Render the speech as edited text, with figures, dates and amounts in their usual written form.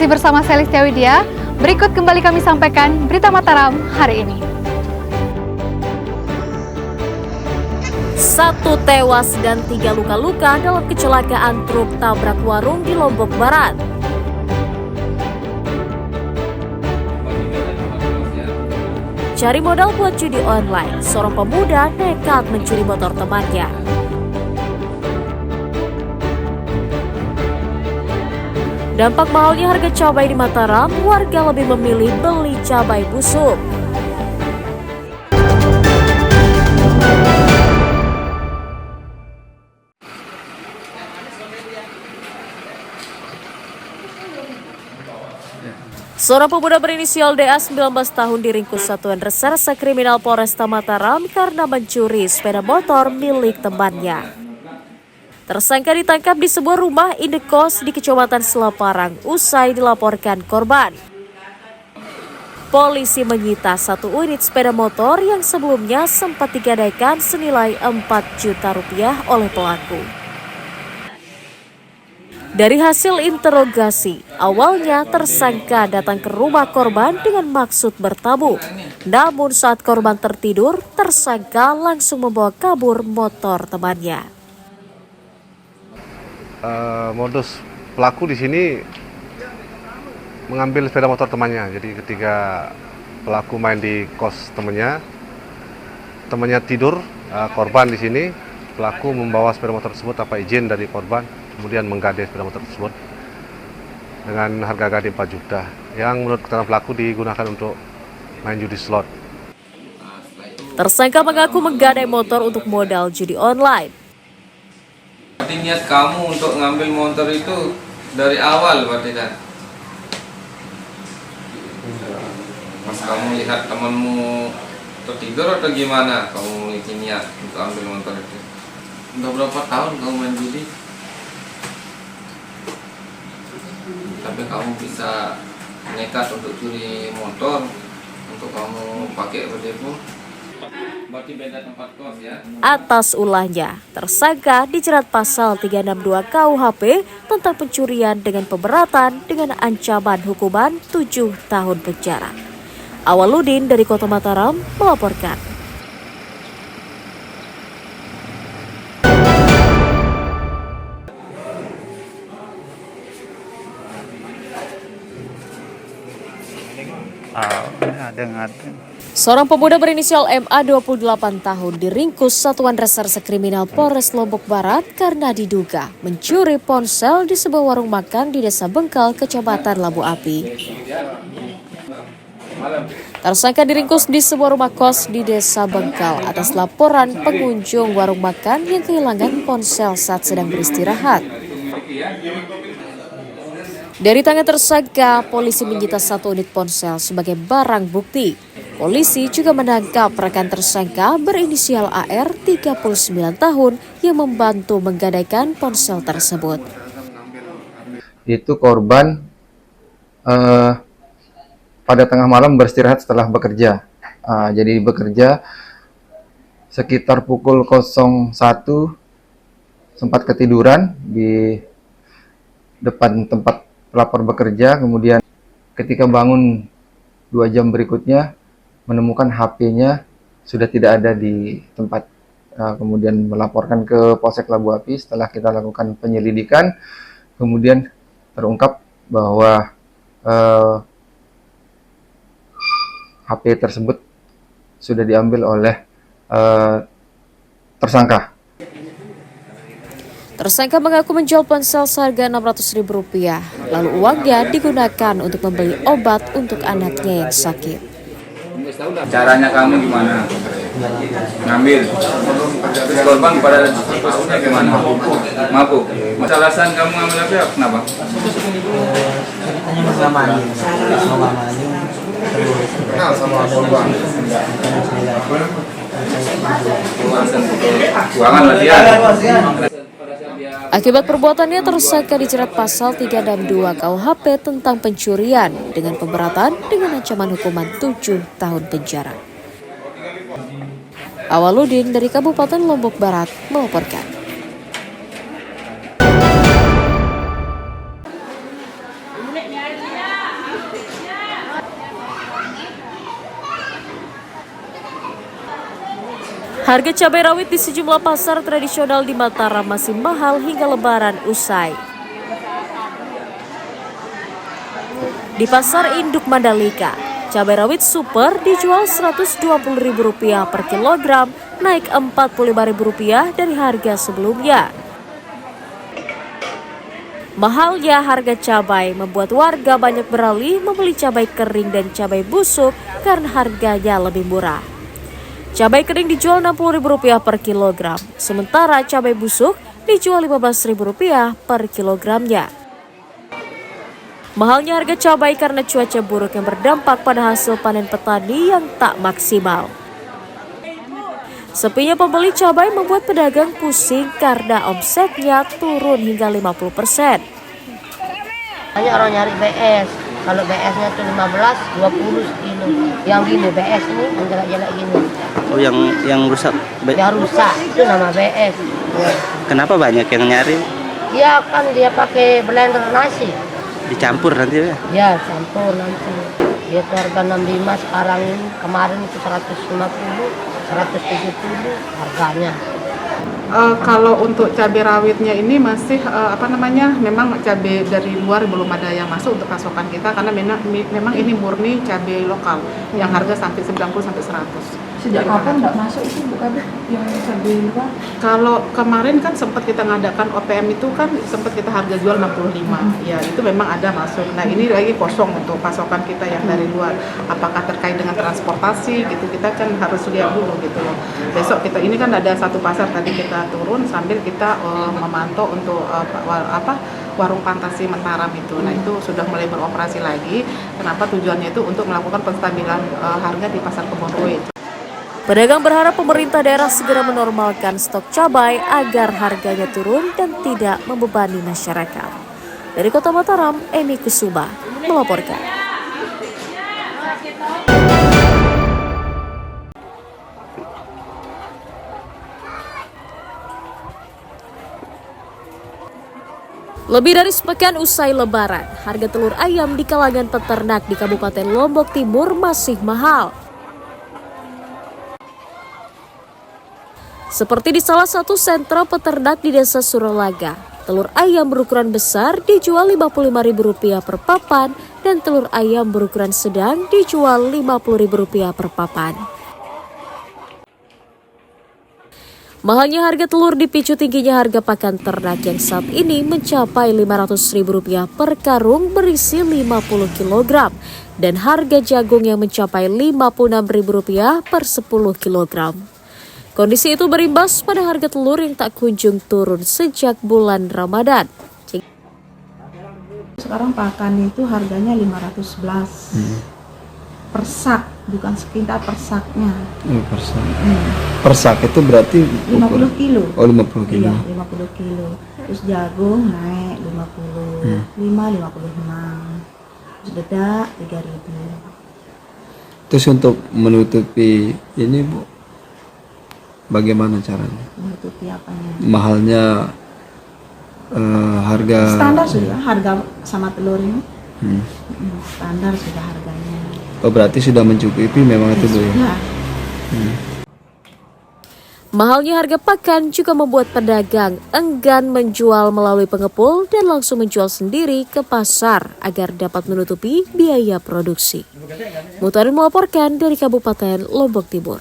Masih bersama Celestia Widya, berikut kembali kami sampaikan berita Mataram hari ini. 1 tewas dan 3 luka-luka dalam kecelakaan truk tabrak warung di Lombok Barat. Cari modal buat judi online, seorang pemuda nekat mencuri motor temannya. Dampak mahalnya harga cabai di Mataram, warga lebih memilih beli cabai busuk. Seorang pemuda berinisial DA 19 tahun diringkus Satuan Reserse Kriminal Polresta Mataram karena mencuri sepeda motor milik temannya. Tersangka ditangkap di sebuah rumah indekos di Kecamatan Selaparang usai dilaporkan korban. Polisi menyita 1 unit sepeda motor yang sebelumnya sempat digadaikan senilai 4 juta rupiah oleh pelaku. Dari hasil interogasi, awalnya tersangka datang ke rumah korban dengan maksud bertamu. Namun saat korban tertidur, tersangka langsung membawa kabur motor temannya. Modus pelaku di sini mengambil sepeda motor temannya. Jadi ketika pelaku main di kos temannya tidur, korban di sini, pelaku membawa sepeda motor tersebut tanpa izin dari korban, kemudian menggadai sepeda motor tersebut dengan harga gadai 4 juta yang menurut keterangan pelaku digunakan untuk main judi slot. Tersangka mengaku menggadai motor untuk modal judi online. Berarti niat kamu untuk ngambil motor itu dari awal berarti kan? Pas kamu lihat temanmu tertidur atau gimana kamu memiliki niat untuk ambil motor itu? Udah berapa tahun kamu main judi? Tapi kamu bisa nekat untuk curi motor untuk kamu pakai berdepo. Berarti beda tempat kos ya. Atas ulahnya, tersangka dijerat pasal 362 KUHP tentang pencurian dengan pemberatan dengan ancaman hukuman 7 tahun penjara. Awaludin dari Kota Mataram melaporkan. Seorang pemuda berinisial MA 28 tahun diringkus Satuan Reserse Kriminal Polres Lombok Barat karena diduga mencuri ponsel di sebuah warung makan di Desa Bengkal, Kecamatan Labu Api. Tersangka diringkus di sebuah rumah kos di Desa Bengkal atas laporan pengunjung warung makan yang kehilangan ponsel saat sedang beristirahat. Dari tangan tersangka, polisi menyita 1 unit ponsel sebagai barang bukti. Polisi juga menangkap rekan tersangka berinisial AR 39 tahun yang membantu menggadaikan ponsel tersebut. Itu korban pada tengah malam beristirahat setelah bekerja. Jadi bekerja sekitar pukul 01 sempat ketiduran di depan tempat pelapor bekerja, kemudian ketika bangun 2 jam berikutnya menemukan HP-nya sudah tidak ada di tempat, kemudian melaporkan ke Polsek Labu Api. Setelah kita lakukan penyelidikan, kemudian terungkap bahwa HP tersebut sudah diambil oleh tersangka. Tersangka mengaku menjual ponsel seharga Rp600.000, lalu uangnya digunakan untuk membeli obat untuk anaknya yang sakit. Caranya kamu gimana? Ngambil. Terus korban pada gimana? Mabuk. Alasan kamu ngambil apa? Kenapa? Kenal sama korban. Keuangan latihan. Akibat perbuatannya, tersangka dijerat pasal 362 KUHP tentang pencurian dengan pemberatan dengan ancaman hukuman 7 tahun penjara. Awaludin dari Kabupaten Lombok Barat melaporkan. Harga cabai rawit di sejumlah pasar tradisional di Mataram masih mahal hingga Lebaran usai. Di Pasar Induk Mandalika, cabai rawit super dijual Rp120.000 per kilogram, naik Rp45.000 dari harga sebelumnya. Mahalnya harga cabai membuat warga banyak beralih membeli cabai kering dan cabai busuk karena harganya lebih murah. Cabai kering dijual Rp60.000 per kilogram, sementara cabai busuk dijual Rp15.000 per kilogramnya. Mahalnya harga cabai karena cuaca buruk yang berdampak pada hasil panen petani yang tak maksimal. Sepinya pembeli cabai membuat pedagang pusing karena omsetnya turun hingga 50%. Banyak orang nyari BS. Kalau BS-nya tuh 15, 20 kilo. Yang gini BS ini, yang jelek-jelek gini. Oh, yang rusak. Yang rusak itu nama BS. Ya. Kenapa banyak yang nyari? Dia kan dia pakai blender nasi. Dicampur nanti ya? Ya, campur nanti. Dia tuh harga 65 sekarang ini. Kemarin itu 150, 170 harganya. Kalau untuk cabai rawitnya ini masih memang cabai dari luar belum ada yang masuk untuk pasokan kita karena memang ini murni cabai lokal yang harga sampai 90 sampai 100. Sejak kapan nggak masuk itu bukan yang cabai luar? Kalau kemarin kan sempat kita ngadakan OPM itu kan sempat kita harga jual 65. Ya, itu memang ada masuk. Nah, ini lagi kosong untuk pasokan kita yang dari luar. Apakah terkait dengan transportasi gitu, kita kan harus lihat dulu gitu loh. Besok kita ini kan ada satu pasar tadi kita turun sambil kita memantau untuk warung Fantasi Mataram itu. Nah, itu sudah mulai beroperasi lagi. Kenapa tujuannya itu untuk melakukan penstabilan harga di pasar Kebonrue. Pedagang berharap pemerintah daerah segera menormalkan stok cabai agar harganya turun dan tidak membebani masyarakat. Dari Kota Mataram, Emi Kusuma melaporkan. Lebih dari sepekan usai Lebaran, harga telur ayam di kalangan peternak di Kabupaten Lombok Timur masih mahal. Seperti di salah satu sentra peternak di Desa Suralaga, telur ayam berukuran besar dijual Rp55.000 per papan dan telur ayam berukuran sedang dijual Rp50.000 per papan. Mahalnya harga telur dipicu tingginya harga pakan ternak yang saat ini mencapai Rp500.000 per karung berisi 50 kg dan harga jagung yang mencapai Rp56.000 per 10 kg. Kondisi itu berimbas pada harga telur yang tak kunjung turun sejak bulan Ramadan. Sekarang pakan itu harganya 511 per sak, bukan sekitar per saknya. Per sak. Per sak itu berarti 50 kilo. Oh, 50 kilo. Iya, 50 kilo. Terus jagung naik 50, 56. Terus dedak 3.000. Terus untuk menutupi ini, Bu, bagaimana caranya? Menutupi apanya? Mahalnya harga Standar sudah harga sama telur ini. Standar sudah harganya. Oh, berarti sudah mencukupi memang itu, Bu ya? Sudah. Mahalnya harga pakan juga membuat pedagang enggan menjual melalui pengepul dan langsung menjual sendiri ke pasar agar dapat menutupi biaya produksi. Mutarin melaporkan dari Kabupaten Lombok Timur.